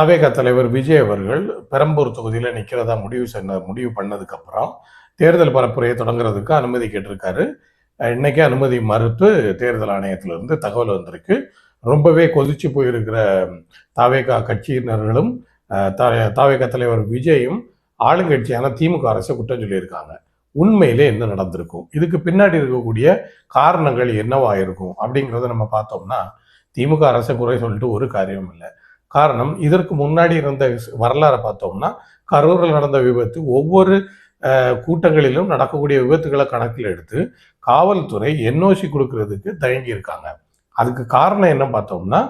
தவேக தலைவர் விஜய் அவர்கள் பெரம்பூர் தொகுதியில நிக்கிறதா முடிவு பண்ணதுக்கு அப்புறம் தேர்தல் பரப்புரையை தொடங்குறதுக்கு அனுமதி கேட்டிருக்காரு. இன்னைக்கே அனுமதி மறுத்து தேர்தல் ஆணையத்திலிருந்து தகவல் வந்திருக்கு. ரொம்பவே கொதிச்சு போயிருக்கிற தவேக கட்சியினர்களும் தவேக தலைவர் விஜயும் ஆளுங்கட்சியான திமுக அரசை குற்றம் சொல்லியிருக்காங்க. உண்மையிலே என்ன நடந்திருக்கும், இதுக்கு பின்னாடி இருக்கக்கூடிய காரணங்கள் என்னவா இருக்கும் அப்படிங்கிறத நம்ம பார்த்தோம்னா, திமுக அரசை குறை சொல்லிட்டு ஒரு காரியம் இல்லை. காரணம், இதற்கு முன்னாடி இருந்த வரலாறை பார்த்தோம்னா, கரூரில் நடந்த விபத்து ஒவ்வொரு கூட்டங்களிலும் நடக்கக்கூடிய விபத்துகளை கணக்கில் எடுத்து காவல்துறை என்ஓசி கொடுக்கறதுக்கு தயங்கி இருக்காங்க. அதுக்கு காரணம் என்ன பார்த்தோம்னா,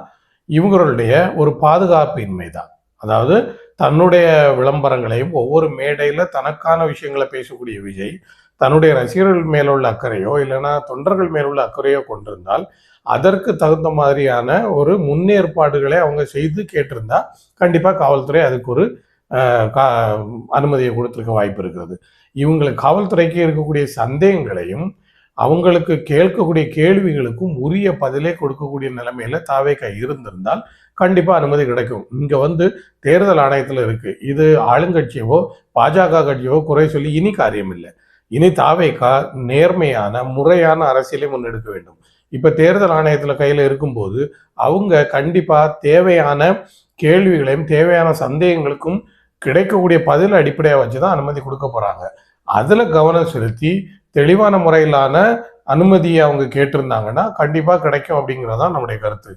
இவங்களுடைய ஒரு பாதுகாப்பின்மை தான். அதாவது தன்னுடைய விளம்பரங்களையும் ஒவ்வொரு மேடையில தனக்கான விஷயங்களை பேசக்கூடிய விஜய் தன்னுடைய ரசிகர்கள் மேலுள்ள அக்கறையோ இல்லைன்னா தொண்டர்கள் மேலுள்ள அக்கறையோ கொண்டிருந்தால் அதற்கு தகுந்த மாதிரியான ஒரு முன்னேற்பாடுகளை அவங்க செய்து கேட்டிருந்தா கண்டிப்பா காவல்துறை அதுக்கு ஒரு அனுமதியை கொடுத்திருக்க வாய்ப்பு இருக்கிறது. இவங்களுக்கு காவல்துறைக்கு இருக்கக்கூடிய சந்தேகங்களையும் அவங்களுக்கு கேட்கக்கூடிய கேள்விகளுக்கும் உரிய பதிலே கொடுக்கக்கூடிய நிலைமையில தாவேகா இருந்திருந்தால் கண்டிப்பா அனுமதி கிடைக்கும். இங்க தேர்தல் ஆணையத்துல இருக்கு. இது ஆளுங்கட்சியவோ பாஜக கட்சியவோ குறை சொல்லி இனி காரியம் இல்லை. இனி தாவேகா நேர்மையான முறையான அரசியலை முன்னெடுக்க வேண்டும். இப்ப தேர்தல் ஆணையத்துல கையில இருக்கும்போது அவங்க கண்டிப்பா தேவையான கேள்விகளையும் தேவையான சந்தேகங்களுக்கும் கிடைக்கக்கூடிய பதில் அடிப்படையாக வச்சுதான் அனுமதி கொடுக்க போறாங்க. அதுல கவனம் செலுத்தி தெளிவான முறையிலான அனுமதியை அவங்க கேட்டிருந்தாங்கன்னா கண்டிப்பா கிடைக்கும் அப்படிங்கிறதான் நம்முடைய கருத்து.